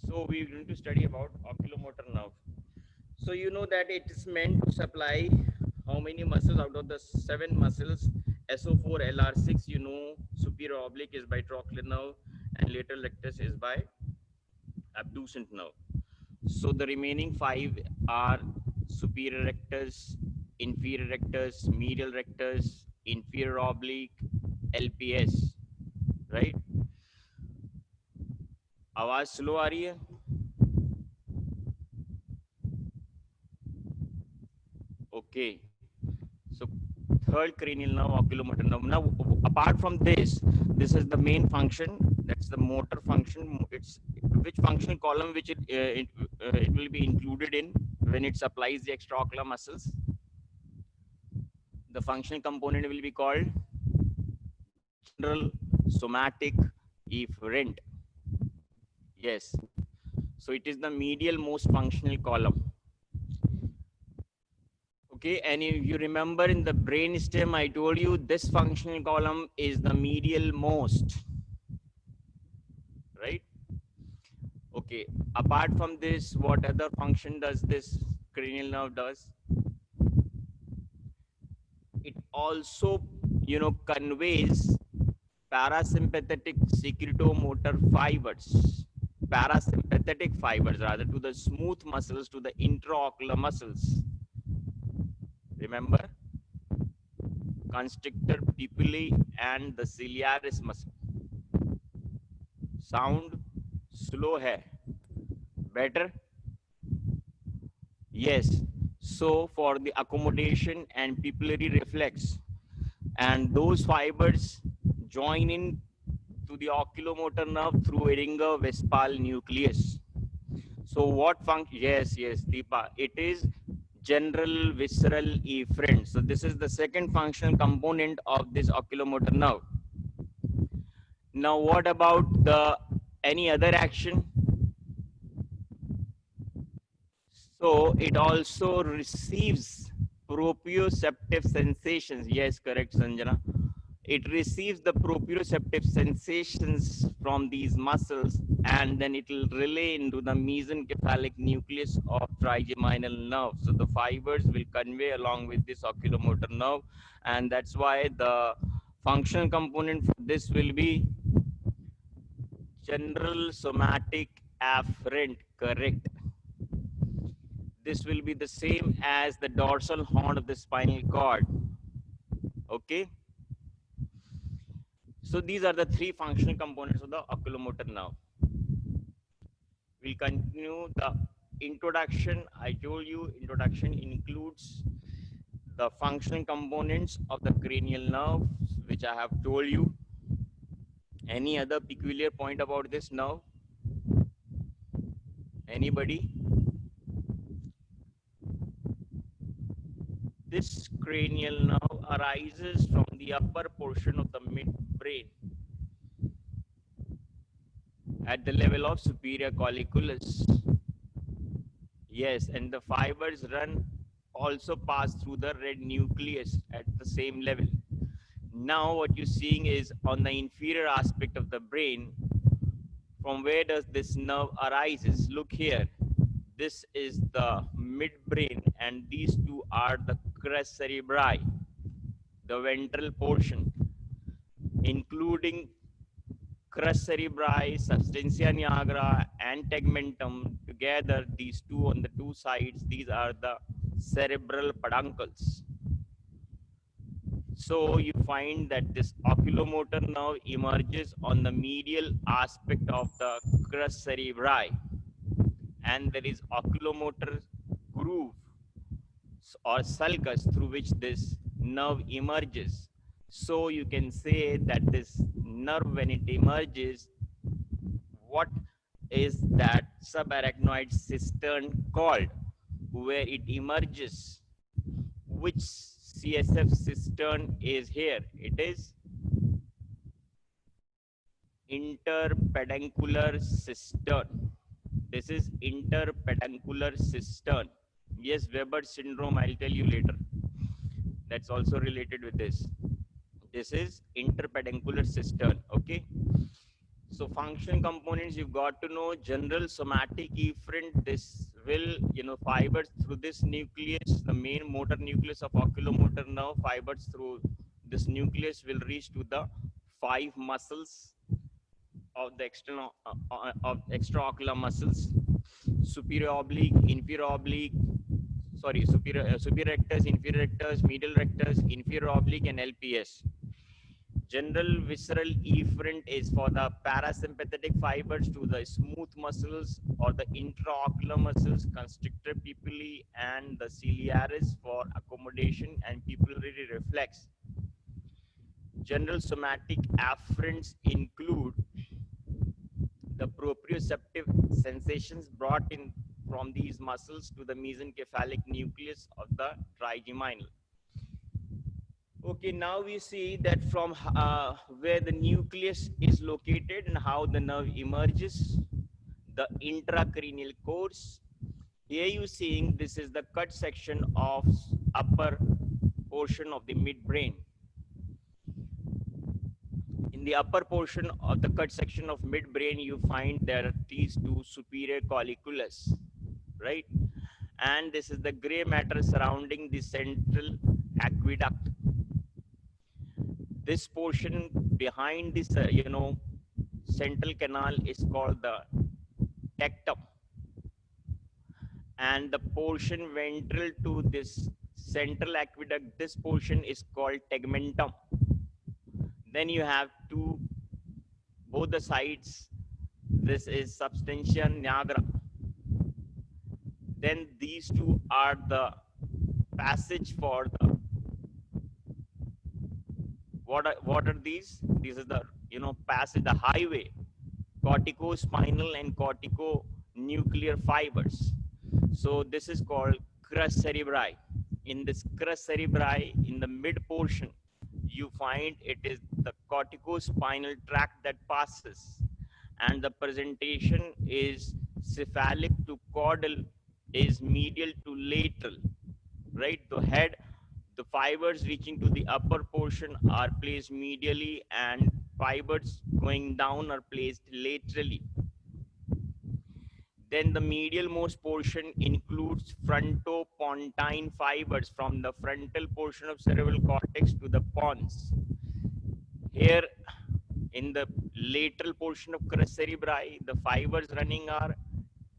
So we're going to study about oculomotor nerve. So you know that it is meant to supply how many muscles out of the 7 muscles? SO4, LR6, you know, superior oblique is by trochlear nerve and lateral rectus is by abducent nerve. So the remaining 5 are superior rectus, inferior rectus, medial rectus, inferior oblique, LPS, right? आवाज slow आ रही है? Okay. So third cranial nerve, oculomotor nerve. Now, apart from this, this is the main function. That's the motor function. It's which functional column which it will be included in when it supplies the extraocular muscles. The functional component will be called general somatic efferent. Yes. So it is the medial most functional column. Okay, and if you remember in the brain stem, I told you this functional column is the medial most, right? Okay, apart from this, what other function does this cranial nerve does? It also, conveys parasympathetic secretomotor fibers, parasympathetic fibers rather, to the smooth muscles, to the intraocular muscles. Remember? Constrictor pupillae and the ciliaris muscle. Sound slow hai. Better? Yes. So for the accommodation and pupillary reflex, and those fibers join in to the oculomotor nerve through Eringer-Westphal nucleus. So what function? Yes, yes, Deepa. It is general visceral efferent. So this is the second functional component of this oculomotor nerve. Now, what about the any other action? So it also receives proprioceptive sensations. Yes, correct, Sanjana. It receives the proprioceptive sensations from these muscles, and then it will relay into the mesencephalic nucleus of trigeminal nerve. So the fibers will convey along with this oculomotor nerve, and that's why the functional component for this will be general somatic afferent. Correct. This will be the same as the dorsal horn of the spinal cord. Okay. So these are the 3 functional components of the oculomotor nerve. We'll continue the introduction. I told you introduction includes the functional components of the cranial nerve, which I have told you. Any other peculiar point about this nerve? Anybody? This cranial nerve arises from the upper portion of the midbrain at the level of superior colliculus. Yes, and the fibers run also pass through the red nucleus at the same level. Now what you're seeing is on the inferior aspect of the brain, from where does this nerve arises? Look here. This is the midbrain and these two are the crus cerebri, the ventral portion, including crus cerebri, substantia nigra, and tegmentum. Together, these two on the two sides, these are the cerebral peduncles. So you find that this oculomotor nerve emerges on the medial aspect of the crus cerebri, and there is oculomotor groove or sulcus through which this nerve emerges. So you can say that this nerve, when it emerges, what is that subarachnoid cistern called, where it emerges? Which CSF cistern is here? It is interpeduncular cistern. This is interpeduncular cistern. Yes, Weber syndrome, I'll tell you later. That's also related with this. This is interpeduncular cistern, okay? So function components, you've got to know general somatic efferent. This will, fibers through this nucleus, the main motor nucleus of oculomotor nerve, fibers through this nucleus will reach to the five muscles of the external of extraocular muscles: superior oblique, inferior oblique, superior rectus, inferior rectus, medial rectus, inferior oblique, and LPS. General visceral efferent is for the parasympathetic fibers to the smooth muscles or the intraocular muscles, constrictor pupillae, and the ciliaris for accommodation and pupillary reflex. General somatic afferents include the proprioceptive sensations brought in from these muscles to the mesencephalic nucleus of the trigeminal. Okay, now we see that from where the nucleus is located and how the nerve emerges, the intracranial course. Here you seeing this is the cut section of upper portion of the midbrain. In the upper portion of the cut section of midbrain, you find there are these two superior colliculus, right? And this is the gray matter surrounding the central aqueduct. This portion behind this, central canal is called the tectum. And the portion ventral to this central aqueduct, this portion is called tegmentum. Then you have both the sides. This is substantia nigra. Then these two are the passage for the, what are these? These are the, passage, the highway, corticospinal and corticonuclear fibers. So this is called crus cerebri. In this crus cerebri, in the mid portion, you find it is the corticospinal tract that passes, and the presentation is cephalic to caudal, is medial to lateral, right? The head, the fibers reaching to the upper portion are placed medially, and fibers going down are placed laterally. Then the medial most portion includes frontopontine fibers from the frontal portion of cerebral cortex to the pons. Here in the lateral portion of crus cerebri, the fibers running are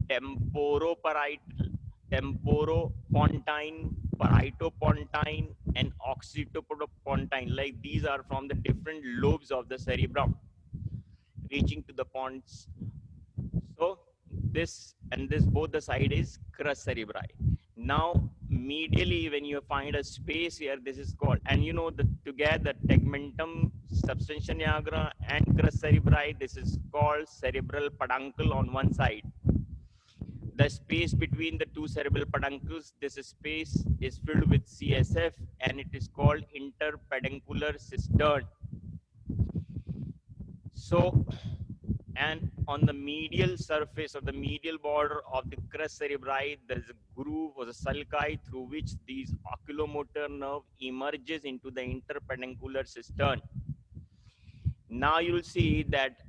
temporopontine, paritopontine, and occipitopontine. Like these are from the different lobes of the cerebrum reaching to the pons. So this and this, both the side is crus cerebri. Now medially, when you find a space here, this is called, and together tegmentum, substantia nigra, and crus cerebri, this is called cerebral peduncle on one side. The space between the two cerebral peduncles, this space is filled with CSF, and it is called interpeduncular cistern. So, and on the medial surface of the medial border of the crus cerebri, there is a groove or a sulci through which these oculomotor nerve emerges into the interpeduncular cistern. Now you will see that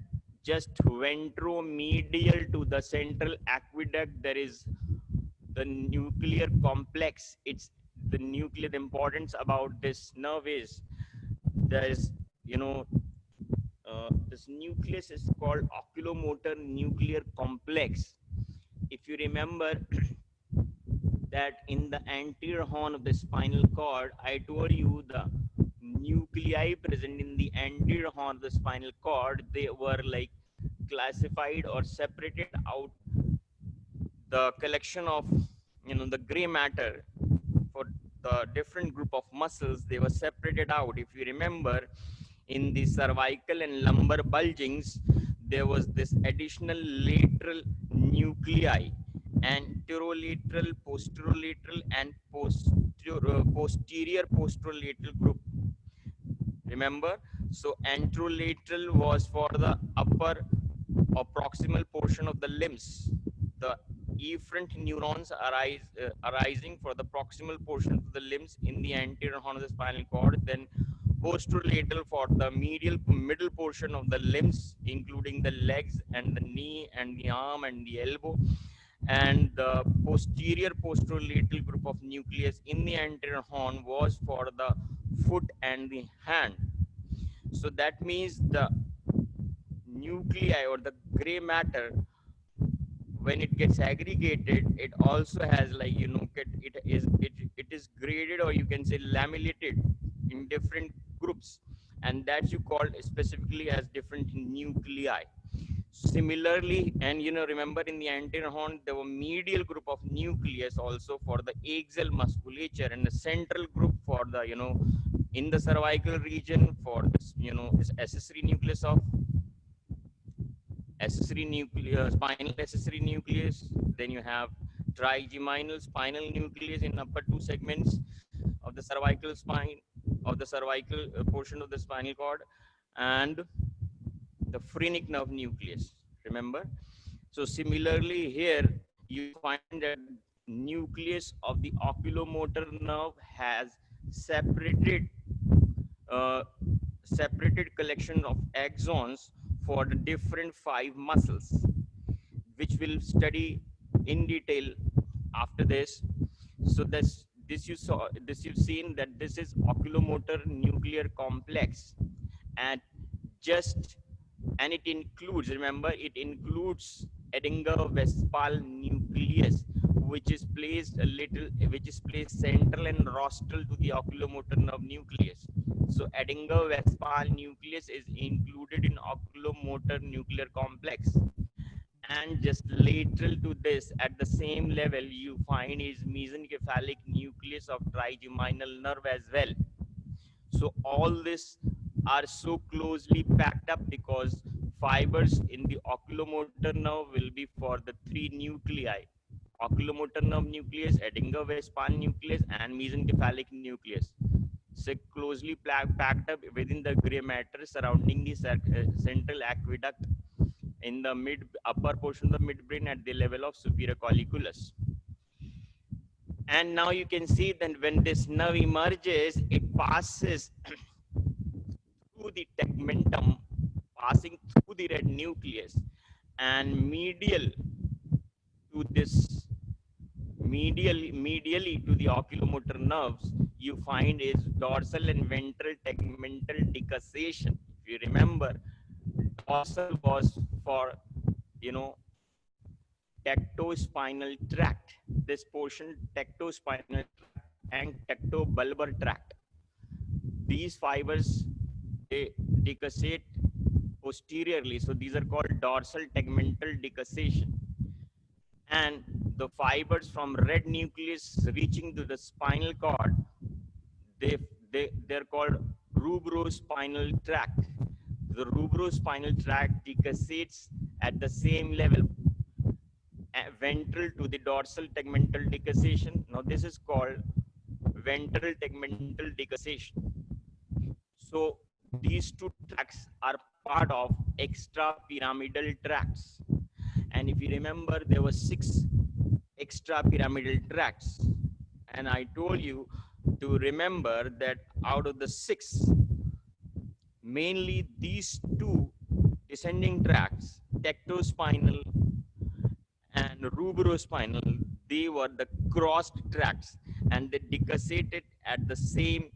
just ventromedial to the central aqueduct, there is the nuclear complex. It's the nuclear. The importance about this nerve is there is, this nucleus is called oculomotor nuclear complex. If you remember that in the anterior horn of the spinal cord, I told you the nuclei present in the anterior horn of the spinal cord, they were like classified or separated out. The collection of, the gray matter for the different group of muscles, they were separated out. If you remember, in the cervical and lumbar bulgings, there was this additional lateral nuclei, anterolateral, posterolateral, and posterior posterolateral group. Remember? So anterolateral was for the upper or proximal portion of the limbs. The efferent neurons arising for the proximal portion of the limbs in the anterior horn of the spinal cord. Then posterolateral for the middle portion of the limbs, including the legs and the knee and the arm and the elbow, and the posterior posterolateral group of nucleus in the anterior horn was for the foot and the hand. So that means the nuclei or the gray matter, when it gets aggregated, it also has, like, it is graded, or you can say laminated in different groups, and that you called specifically as different nuclei. Similarly, and remember, in the anterior horn there were medial group of nucleus also for the axial musculature, and the central group for the, in the cervical region for this, this accessory nucleus of accessory nucleus, spinal accessory nucleus. Then you have trigeminal spinal nucleus in upper two segments of the cervical spine, of the cervical portion of the spinal cord, and the phrenic nerve nucleus. Remember? So similarly here, you find that nucleus of the oculomotor nerve has separated uh, separated collection of axons for the different five muscles, which we'll study in detail after this. So this you saw, this you've seen, that this is oculomotor nuclear complex, and just and it includes, remember, it includes Edinger-Westphal nucleus, which is placed central and rostral to the oculomotor nerve nucleus. So Edinger-Westphal nucleus is included in oculomotor nuclear complex, and just lateral to this at the same level you find is mesencephalic nucleus of trigeminal nerve as well. So all this are so closely packed up because fibers in the oculomotor nerve will be for the three nuclei: oculomotor nerve nucleus, Edinger-Westphal nucleus, and mesencephalic nucleus. So closely packed up within the gray matter surrounding the central aqueduct in the upper portion of the midbrain at the level of superior colliculus. And now you can see that when this nerve emerges, it passes through the tegmentum, passing through the red nucleus, and to this medially to the oculomotor nerves, you find is dorsal and ventral tegmental decussation. If you remember, dorsal was for, you know, tectospinal tract. This portion, tectospinal tract and tectobulbar tract. These fibers, they decussate posteriorly. So these are called dorsal tegmental decussation. And the fibers from red nucleus reaching to the spinal cord, they're called rubrospinal tract. The rubrospinal tract decussates at the same level, ventral to the dorsal tegmental decussation. Now this is called ventral tegmental decussation. So these two tracts are part of extrapyramidal tracts. And if you remember, there were 6 extrapyramidal tracts. And I told you to remember that out of the 6, mainly these 2 descending tracts, tectospinal and rubrospinal, they were the crossed tracts, and they decussated at the same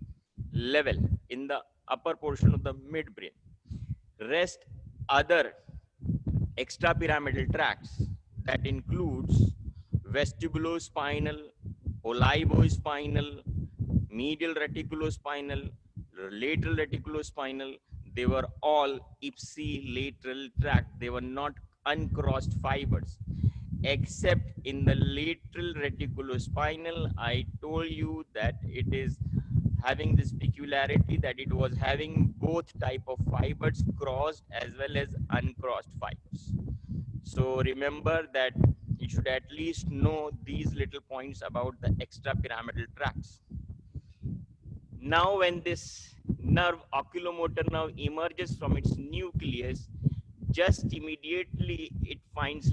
level in the upper portion of the midbrain. Rest other extrapyramidal tracts, that includes vestibulospinal, olivospinal, medial reticulospinal, lateral reticulospinal, they were all ipsilateral tract. They were not uncrossed fibers, except in the lateral reticulospinal. I told you that it is having this peculiarity that it was having both type of fibers, crossed as well as uncrossed fibers. So remember that you should at least know these little points about the extrapyramidal tracts. Now when this nerve, oculomotor nerve, emerges from its nucleus, just immediately it finds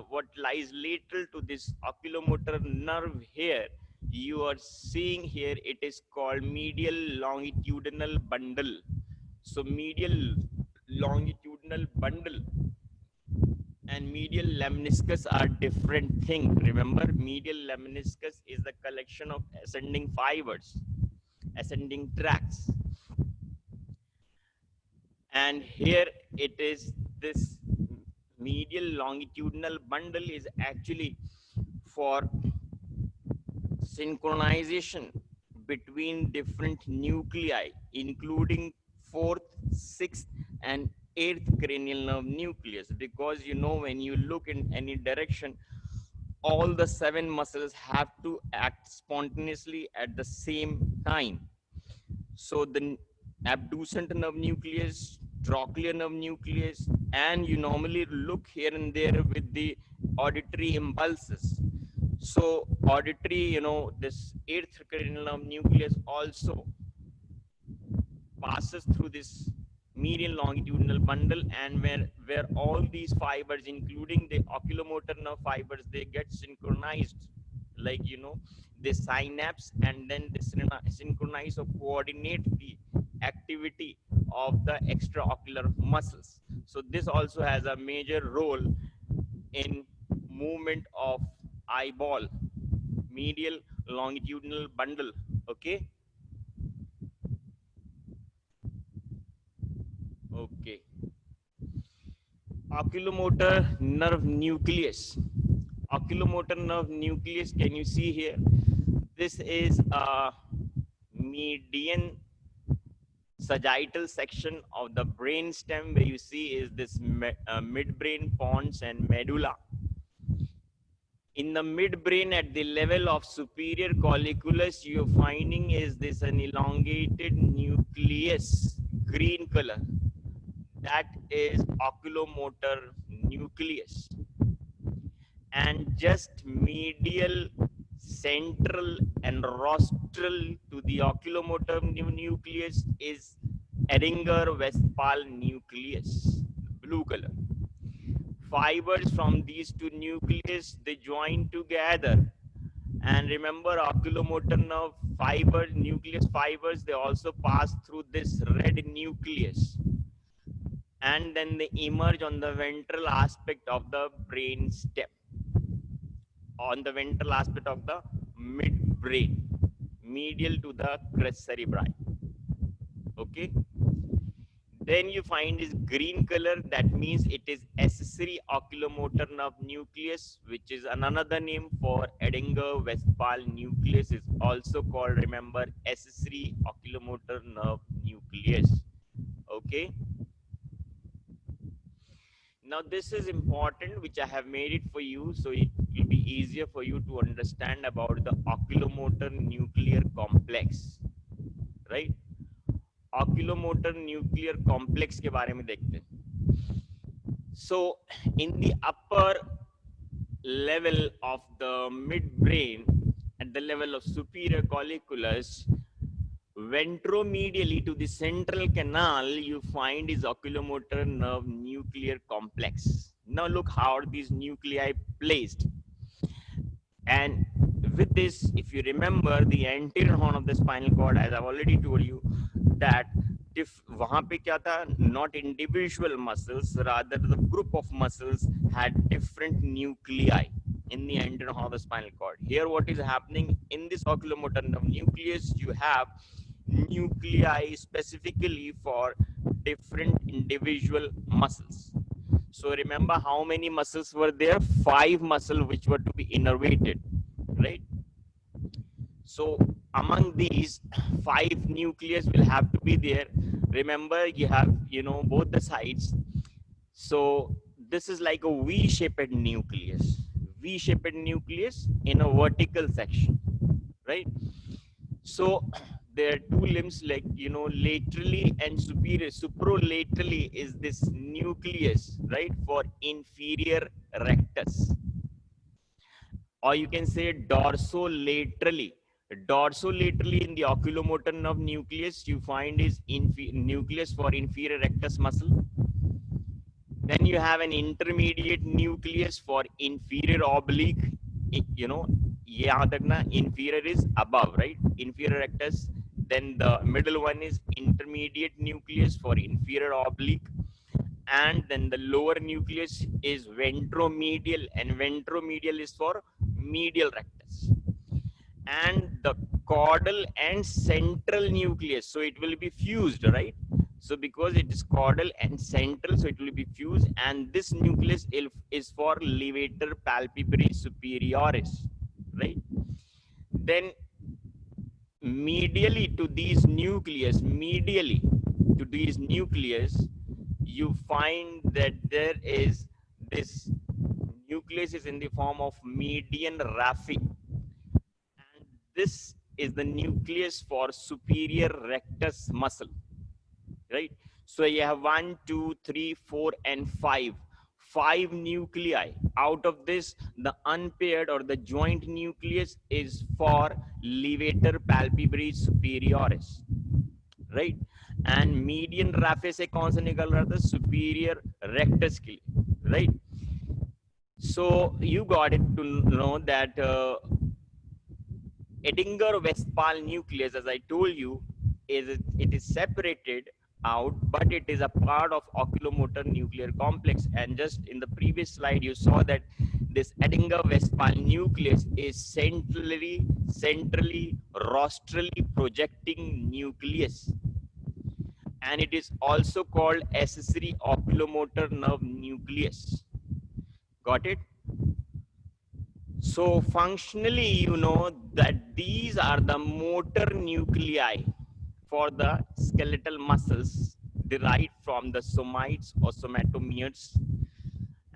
what lies lateral to this oculomotor nerve here. you are seeing here, it is called medial longitudinal bundle. So medial longitudinal bundle and medial lemniscus are different thing. Remember, medial lemniscus is the collection of ascending fibers, ascending tracts. And here it is, this medial longitudinal bundle is actually for synchronization between different nuclei, including fourth, sixth, and eighth cranial nerve nucleus. Because you know, when you look in any direction, all the seven muscles have to act spontaneously at the same time. So the abducent nerve nucleus, trochlear nerve nucleus, and you normally look here and there with the auditory impulses. So auditory, you know, this eighth cranial nerve nucleus also passes through this medial longitudinal bundle, and where all these fibers, including the oculomotor nerve fibers, they get synchronized, like, you know, they synapse, and then they synchronize or coordinate the activity of the extraocular muscles. So this also has a major role in movement of eyeball, medial longitudinal bundle. Okay. Okay. Oculomotor nerve nucleus. Oculomotor nerve nucleus, can you see here? This is a median sagittal section of the brain stem, where you see is this midbrain, pons, and medulla. In the midbrain, at the level of superior colliculus, you're finding is this an elongated nucleus, green color. That is oculomotor nucleus. And just medial, central, and rostral to the oculomotor nucleus is Edinger-Westphal nucleus, blue color. Fibers from these two nucleus, they join together. And remember, oculomotor nerve fibers, nucleus fibers, they also pass through this red nucleus. And then they emerge on the ventral aspect of the brain stem, on the ventral aspect of the midbrain, medial to the crest cerebri. Okay. Then you find this green color, that means it is accessory oculomotor nerve nucleus, which is another name for Edinger-Westphal nucleus, is also called, remember, accessory oculomotor nerve nucleus. Okay. Now this is important, which I have made it for you, so it will be easier for you to understand about the oculomotor nuclear complex, right? Oculomotor nuclear complex के बारे में देखते हैं. So in the upper level of the midbrain, at the level of superior colliculus, ventromedially to the central canal, you find is oculomotor nerve nuclear complex. Now look how are these nuclei placed. And with this, if you remember, the anterior horn of the spinal cord, as I've already told you, that if वहाँ पे क्या था, not individual muscles, rather the group of muscles had different nuclei in the anterior horn of the spinal cord. Here what is happening in this oculomotor nerve nucleus, you have nuclei specifically for different individual muscles. So remember how many muscles were there? 5 muscles which were to be innervated, right? So among these, 5 nucleus will have to be there. Remember, you have, you know, both the sides. So this is like a V-shaped nucleus. V-shaped nucleus in a vertical section, right? So there are 2 limbs, like, you know, laterally and superior. Supralaterally is this nucleus, right, for inferior rectus. Or you can say dorsolaterally. Dorsolaterally in the oculomotor nerve nucleus, you find is nucleus for inferior rectus muscle. Then you have an intermediate nucleus for inferior oblique, you know, यहाँ तक ना inferior is above, right? Inferior rectus. Then the middle one is intermediate nucleus for inferior oblique, and then the lower nucleus is ventromedial, and ventromedial is for medial rectus. And the caudal and central nucleus, so it will be fused, right? So because it is caudal and central, so it will be fused, and this nucleus is for levator palpebrae superioris, right? Then medially to these nucleus, you find that there is this nucleus is in the form of median raphe, and this is the nucleus for superior rectus muscle, right? So you have 1, 2, 3, 4, and 5 nuclei. Out of this, the unpaired or the joint nucleus is for levator palpebrae superioris, right? And median raphe से कौन सा निकल रहा था? Superior rectus के लिए, right? So you got it to know that Edinger-Westphal nucleus, as I told you, it is separated out, but it is a part of oculomotor nuclear complex. And just in the previous slide, you saw that this Edinger-Westphal nucleus is centrally rostrally projecting nucleus, and it is also called accessory oculomotor nerve nucleus. Got it? So functionally, you know that these are the motor nuclei for the skeletal muscles derived from the somites or somatomeres,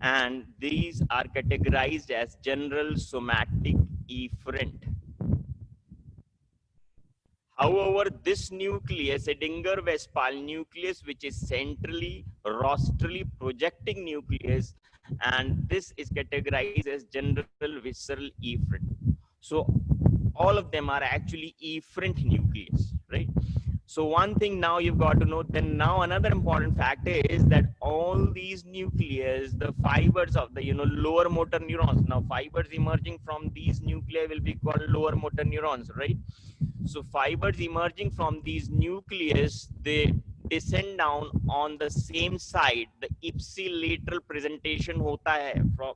and these are categorized as general somatic efferent. However, this nucleus, Edinger-Westphal nucleus, which is centrally rostrally projecting nucleus, and this is categorized as general visceral efferent. So all of them are actually efferent nucleus, right? So one thing now you've got to know, then now another important fact is that all these nucleus, the fibers of the, lower motor neurons, now fibers emerging from these nuclei will be called lower motor neurons, right? So fibers emerging from these nucleus, they descend down on the same side. The ipsilateral presentation hota hai from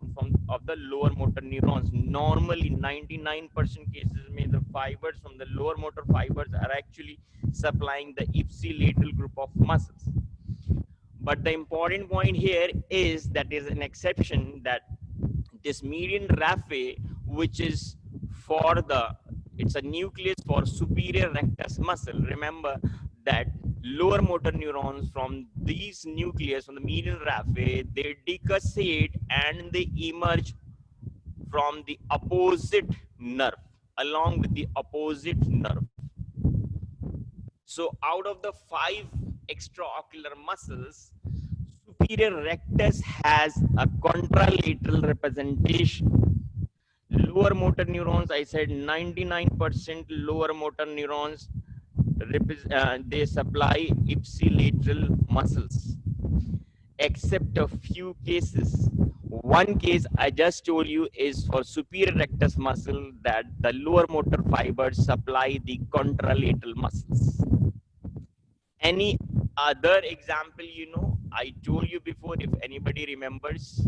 of the lower motor neurons. Normally 99% cases में the fibers from the lower motor fibers are actually supplying the ipsilateral group of muscles. But the important point here is that is an exception, that this median raphe, which is for it's a nucleus for superior rectus muscle. Remember that lower motor neurons from these nucleus, from the median raphe, they decussate and they emerge from the opposite nerve, along with the opposite nerve. So out of the 5 extraocular muscles, superior rectus has a contralateral representation. Lower motor neurons, I said 99% lower motor neurons, they supply ipsilateral muscles, except a few cases. One case I just told you is for superior rectus muscle, that the lower motor fibers supply the contralateral muscles. Any other example, I told you before, if anybody remembers?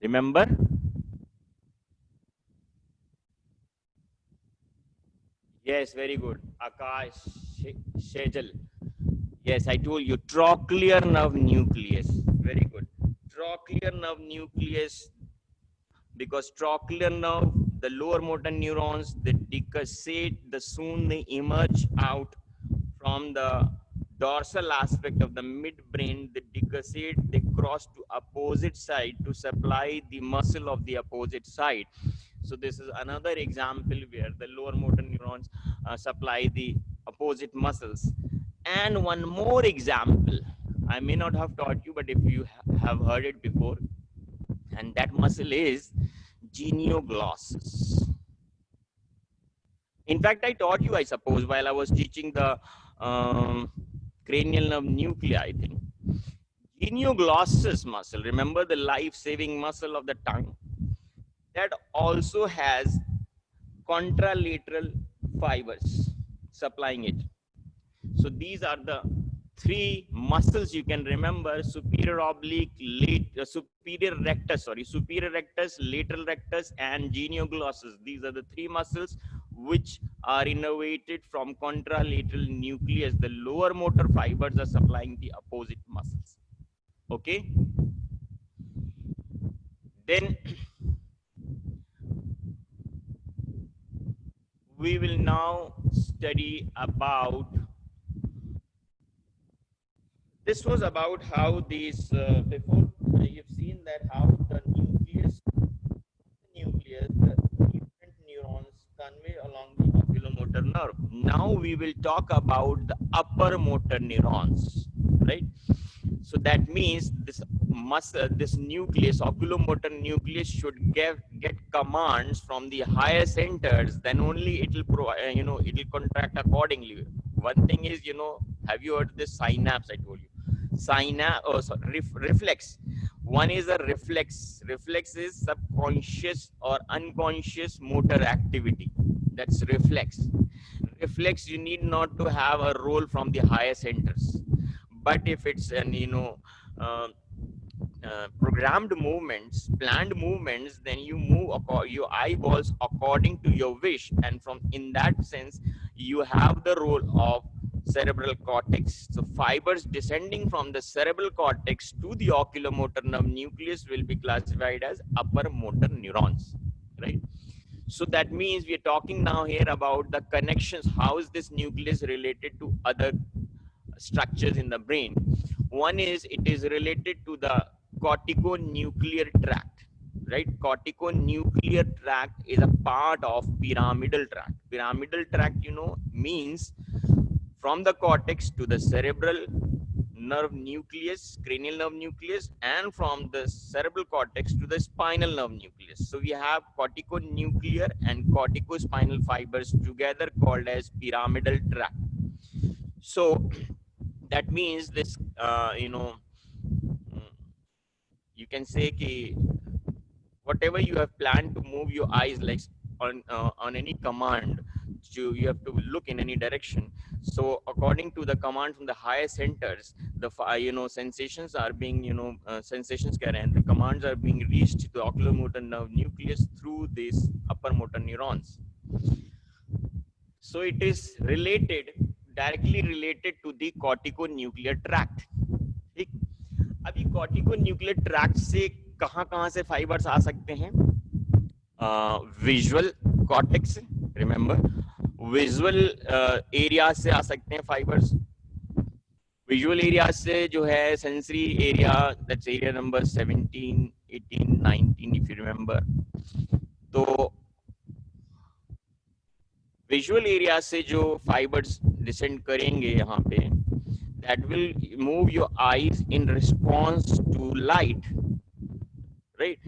Remember? Yes, very good. Akash Shejal. Yes, I told you, trochlear nerve nucleus. Very good. Trochlear nerve nucleus, because trochlear nerve, the lower motor neurons, they decussate, soon they emerge out from the dorsal aspect of the midbrain, they decussate, they cross to opposite side to supply the muscle of the opposite side. So this is another example where the lower motor neurons supply the opposite muscles. And one more example, I may not have taught you, but if you have heard it before, and that muscle is genioglossus. In fact, I taught you, I suppose, while I was teaching the cranial nerve nuclei, I think. Genioglossus muscle, remember the life-saving muscle of the tongue, that also has contralateral fibers supplying it. So these are the three muscles you can remember: superior oblique, superior rectus, lateral rectus, and genioglossus. These are the three muscles which are innervated from contralateral nucleus. The lower motor fibers are supplying the opposite muscles. Okay. Then we will now study about, this was about how these, before you've seen that how the nucleus, the different neurons convey along the oculomotor nerve. Now we will talk about the upper motor neurons, right? So that means this muscle, this nucleus, oculomotor nucleus, should get commands from the higher centers. Then only it will provide, it will contract accordingly. One thing is, have you heard this synapse? I told you, synapse. Oh, sorry, reflex. One is a reflex. Reflex is subconscious or unconscious motor activity. That's reflex. Reflex, you need not to have a role from the higher centers. But if it's an uh, programmed movements, planned movements, then you move your eyeballs according to your wish, and from in that sense you have the role of cerebral cortex. So fibers descending from the cerebral cortex to the oculomotor nerve nucleus will be classified as upper motor neurons, right? So that means we are talking now here about the connections. How is this nucleus related to other structures in the brain? One is, it is related to the corticonuclear tract, right? Corticonuclear tract is a part of pyramidal tract. Pyramidal tract, means from the cortex to the cerebral nerve nucleus, cranial nerve nucleus, and from the cerebral cortex to the spinal nerve nucleus. So we have corticonuclear and corticospinal fibers together called as pyramidal tract. So that means this, you can say ki whatever you have planned to move your eyes, like on any command, you have to look in any direction. So according to the command from the higher centers, the sensations are being, sensations and the commands are being reached to the oculomotor nerve nucleus through these upper motor neurons. So it is related, directly related to the corticonuclear tract. ठीक, अभी corticonuclear tract से कहाँ से fibers आ सकते हैं? Visual cortex, remember, visual area से आ सकते हैं fibers. Visual area से जो है sensory area, that's area number 17, 18, 19 if you remember. तो विजुअल एरिया से जो फाइबर्स डिसेंड करेंगे यहाँ पे, that will move your eyes in response to light, right?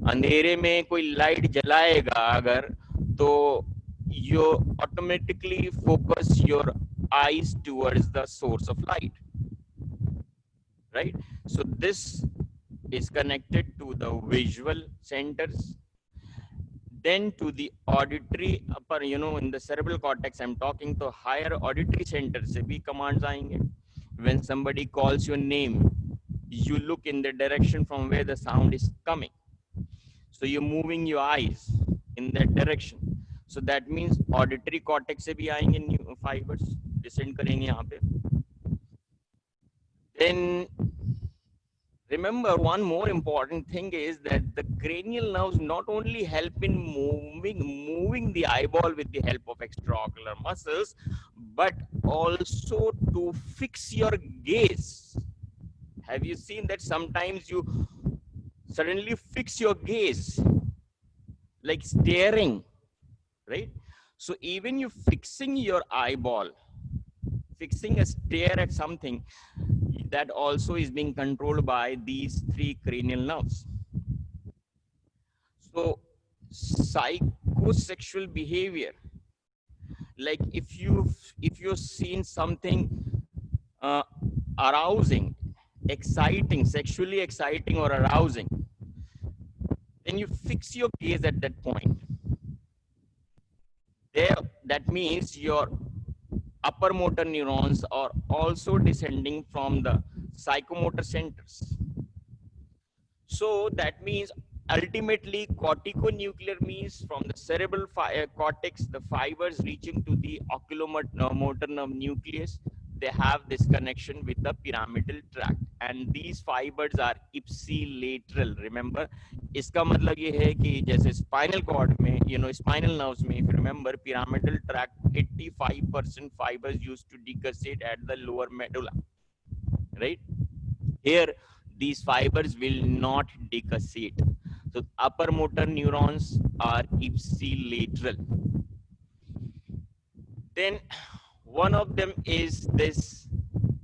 अंधेरे में कोई लाइट जलाएगा अगर, तो you automatically focus your eyes towards the source of light, right? So this is connected to the visual centers, then to the auditory upper, in the cerebral cortex I'm talking, to higher auditory center se bhi commands aayenge. When somebody calls your name, you look in the direction from where the sound is coming, so you're moving your eyes in that direction. So that means auditory cortex se bhi aayenge fibers, descend karenge yahan pe. Then remember, one more important thing is that the cranial nerves not only help in moving the eyeball with the help of extraocular muscles, but also to fix your gaze. Have you seen that sometimes you suddenly fix your gaze, like staring, right? So even you fixing your eyeball, fixing a stare at something, that also is being controlled by these three cranial nerves. So psychosexual behavior, like if you've seen something arousing, exciting, sexually exciting or arousing, then you fix your gaze at that point. There, that means your upper motor neurons are also descending from the psychomotor centers. So that means ultimately corticonuclear means from the cerebral cortex, the fibers reaching to the oculomotor nerve nucleus, they have this connection with the pyramidal tract, and these fibers are ipsilateral. Remember, इसका मतलब ये है कि जैसे spinal cord में, spinal nerves में, if you remember, pyramidal tract, 85% fibers used to decussate at the lower medulla, right? Here, these fibers will not decussate. So upper motor neurons are ipsilateral. Then one of them is this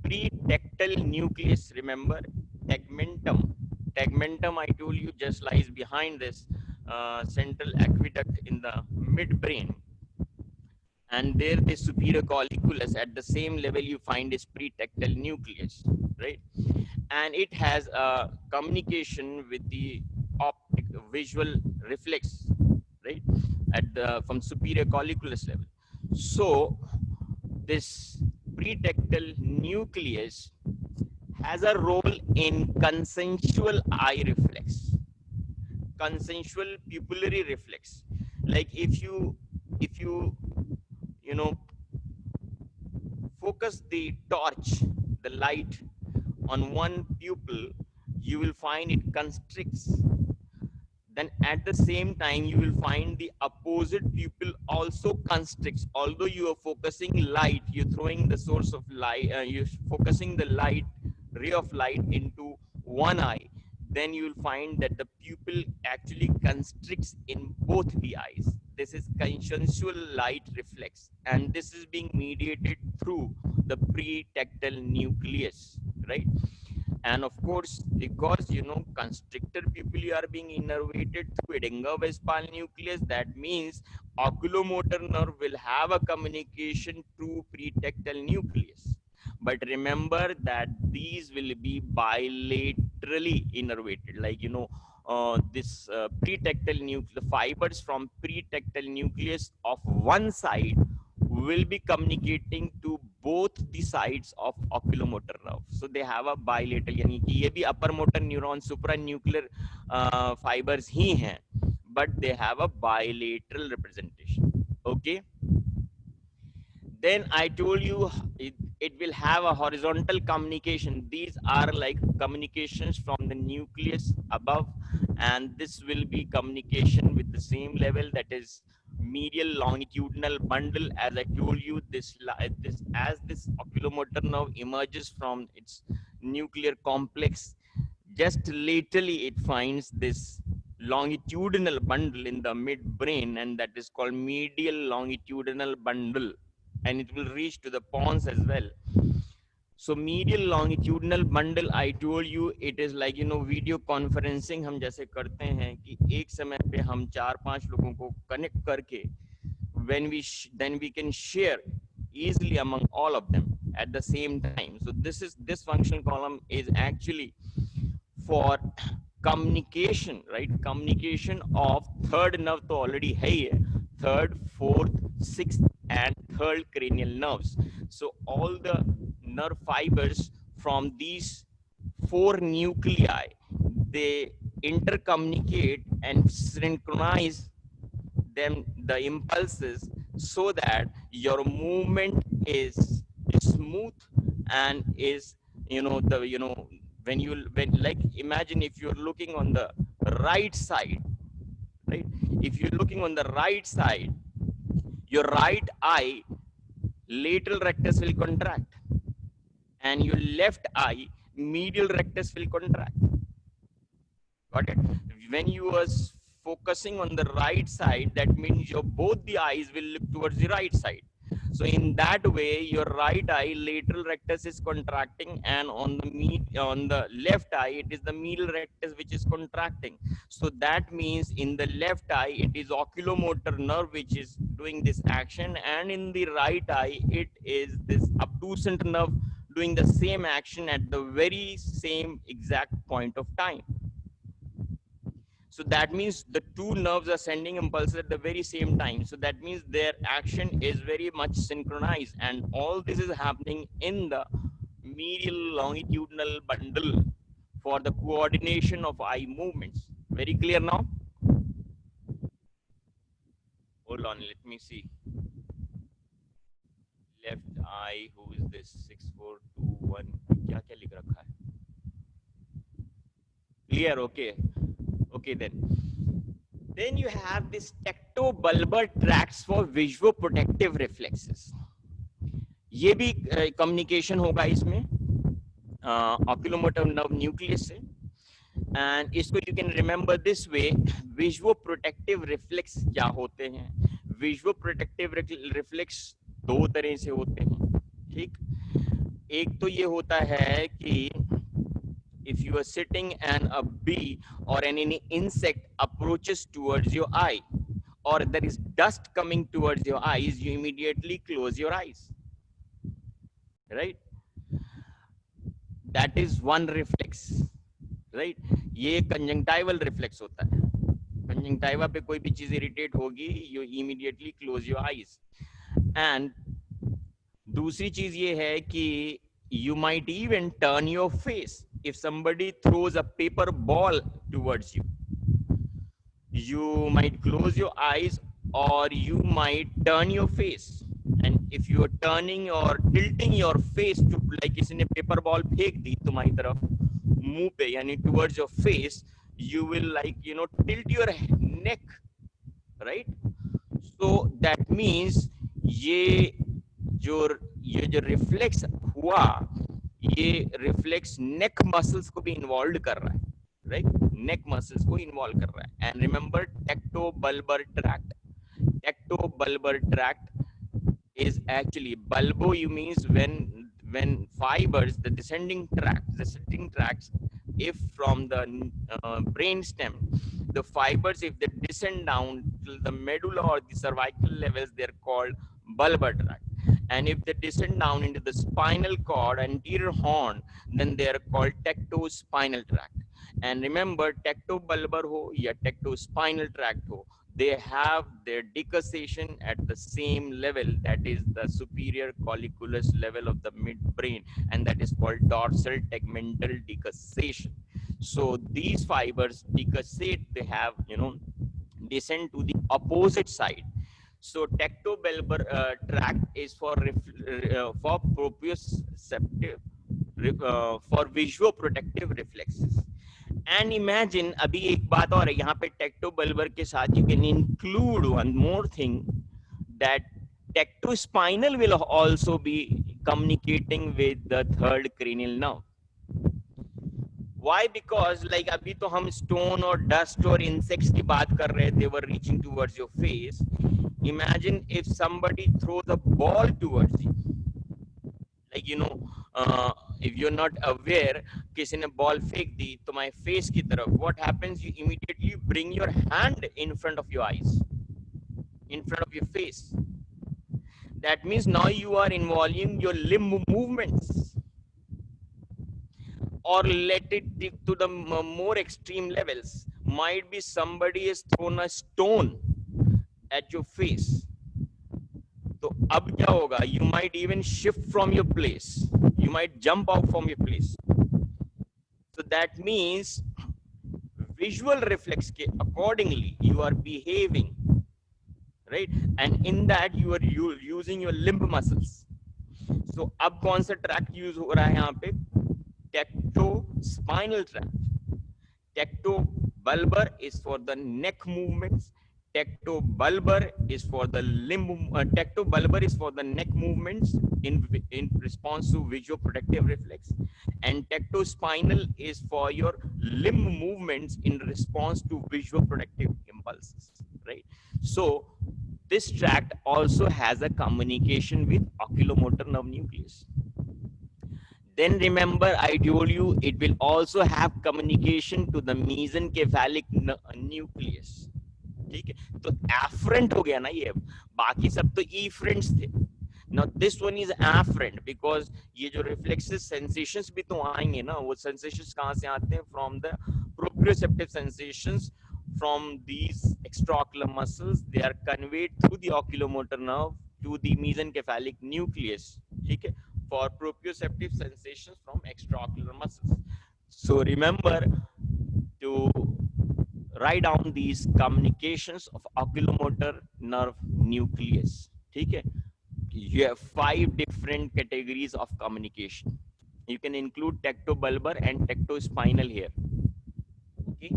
pretectal nucleus. Remember, tegmentum. Tegmentum, I told you, just lies behind this central aqueduct in the midbrain. And there the superior colliculus, at the same level you find is pretectal nucleus, right? And it has a communication with the optic visual reflex, right, at the from superior colliculus level. So this pretectal nucleus has a role in consensual eye reflex, consensual pupillary reflex. Like if you you know focus the torch, the light, on one pupil, you will find it constricts. Then at the same time, you will find the opposite pupil also constricts. Although you are focusing light, you're throwing the source of light, you're focusing the light, ray of light into one eye, then you will find that the pupil actually constricts in both the eyes. This is consensual light reflex, and this is being mediated through the pretectal nucleus, right? And of course, because constrictor pupilla are being innervated through Edenga-Westphal nucleus, that means oculomotor nerve will have a communication to pretectal nucleus. But remember that these will be bilaterally innervated, like this pretectal nucleus, the fibers from pretectal nucleus of one side will be communicating to both the sides of oculomotor nerve. So they have a bilateral, यानी कि ये भी upper motor neuron supranuclear fibers ही हैं, but they have a bilateral representation. Okay. Then I told you it will have a horizontal communication. These are like communications from the nucleus above, and this will be communication with the same level, that is medial longitudinal bundle. As I told you, this as this oculomotor nerve emerges from its nuclear complex, just laterally it finds this longitudinal bundle in the midbrain, and that is called medial longitudinal bundle, and it will reach to the pons as well. So medial longitudinal bundle, I told you, it is like video conferencing हम जैसे करते हैं कि एक समय पे हम 4-5 लोगों को connect करके then we can share easily among all of them at the same time. So this functional column is actually for communication, right? Communication of third nerve to already hai, third, fourth, sixth, and third cranial nerves. So all the nerve fibers from these 4 nuclei, they intercommunicate and synchronize them, the impulses, so that your movement is smooth and is when like imagine if you're looking on the right side, right? If you're looking on the right side, your right eye lateral rectus will contract, and your left eye medial rectus will contract. Got it? When you are focusing on the right side, that means your both the eyes will look towards the right side. So in that way, your right eye lateral rectus is contracting, and on the left eye, it is the medial rectus which is contracting. So that means in the left eye, it is oculomotor nerve which is doing this action, and in the right eye, it is this abducent nerve doing the same action at the very same exact point of time. So that means the two nerves are sending impulses at the very same time. So that means their action is very much synchronized, and all this is happening in the medial longitudinal bundle for the coordination of eye movements. Very clear now? Hold on, let me see. Left eye, who is this? 6421. क्या क्या लिख रखा है? Clear, okay. Okay then. Then you have this tectobulbar tracts for visuoprotective reflexes. ये भी communication होगा इसमें oculomotor nerve nucleus से. And इसको you can remember this way. visuoprotective reflex क्या होते हैं? visuoprotective reflex दो तरह से होते हैं, ठीक? एक तो ये होता है कि if you are sitting and a bee or any insect approaches towards your eye, or there is dust coming towards your eyes, you immediately close your eyes, right? That is one reflex, right? ये conjunctival reflex होता है. Conjunctiva पे कोई भी चीज irritate होगी, you immediately close your eyes. And दूसरी चीज ये है कि you might even turn your face if somebody throws a paper ball towards you. You might close your eyes or you might turn your face. And if you are turning or tilting your face to, like किसी ने paper ball फेंक दी तुम्हारी तरफ मुंह पे, यानी towards your face, you will, like, you know, tilt your neck, right? So that means ये जो reflex हुआ, ये reflex neck muscles को भी involved कर रहा है, right? Neck muscles को involve कर रहा है. And remember tectobulbar tract. Tectobulbar tract is actually, bulbo you means when fibers, the descending tracts, if from the brain stem, the fibers, if they descend down till the medulla or the cervical levels, they're called bulbar tract. And if they descend down into the spinal cord, anterior horn, then they are called tectospinal tract. And remember, tectobulbar ho ya tectospinal tract ho, they have their decussation at the same level, that is the superior colliculus level of the midbrain, and that is called dorsal tegmental decussation. So these fibers decussate, they have, you know, descend to the opposite side. So tectobulbar tract is for proprioceptive, for visuoprotective reflexes. And imagine, अभी एक बात और है यहाँ पे tectobulbar के साथ you can include one more thing, that tectospinal will also be communicating with the third cranial nerve. Why? Because like अभी तो हम stone or dust or insects की बात कर रहे, they were reaching towards your face. Imagine if somebody throws a ball towards you, like, you know, if you're not aware, किसी ने ball फेंक दी तुम्हारे face की तरफ, what happens? You immediately bring your hand in front of your eyes, in front of your face. That means now you are involving your limb movements. Or let it to the more extreme levels. Might be somebody has thrown a stone at your face. तो अब क्या होगा? You might even shift from your place. You might jump out from your place. So that means visual reflex के accordingly you are behaving, right? And in that you are using your limb muscles. So अब कौन सा tract use हो रहा है यहाँ पे? Tectospinal tract. Tectobulbar is for the neck movements. Tectobulbar is for the tectobulbar is for the neck movements in response to visuoprotective reflex, and tectospinal is for your limb movements in response to visuoprotective impulses, right? So this tract also has a communication with oculomotor nerve nucleus. Then remember, I told you it will also have communication to the mesencephalic nucleus. ठीक है, तो afferent हो गया ना ये, बाकी सब तो efferents थे. Now this one is afferent because ये जो reflexive sensations भी तो आएंगे ना, वो sensations कहाँ से आते हैं? From the proprioceptive sensations from these extraocular muscles. They are conveyed through the oculomotor nerve to the mesencephalic nucleus. ठीक है? For proprioceptive sensations from extraocular muscles. So remember to write down these communications of oculomotor nerve nucleus. ठीक है? You have 5 different categories of communication. You can include tectobulbar and tectospinal here. Okay.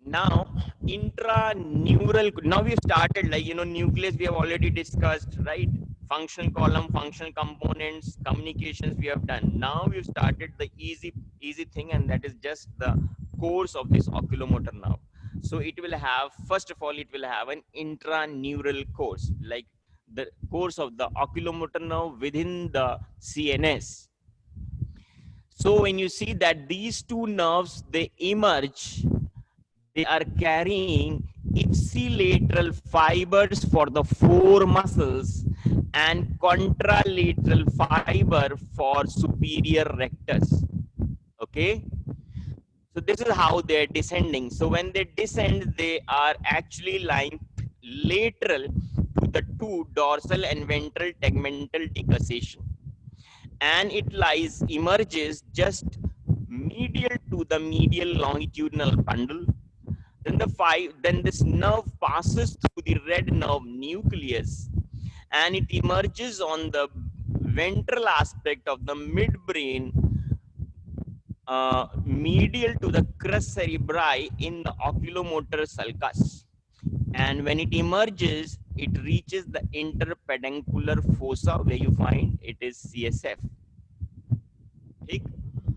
Now, intraneural. Now we've started, like, nucleus we have already discussed, right? Functional column, functional components, communications we have done. Now we've started the easy thing, and that is just the course of this oculomotor nerve. So it will have, first of all, it will have an intraneural course, like the course of the oculomotor nerve within the CNS. So when you see that these two nerves, they emerge, they are carrying ipsilateral fibers for the 4 muscles and contralateral fiber for superior rectus. Okay. So this is how they're descending. So when they descend, they are actually lying lateral to the 2 dorsal and ventral tegmental decussation. And it emerges just medial to the medial longitudinal bundle. Then this nerve passes through the red nerve nucleus, and it emerges on the ventral aspect of the midbrain, medial to the crus cerebri in the oculomotor sulcus. And when it emerges, it reaches the interpeduncular fossa, where you find it is CSF.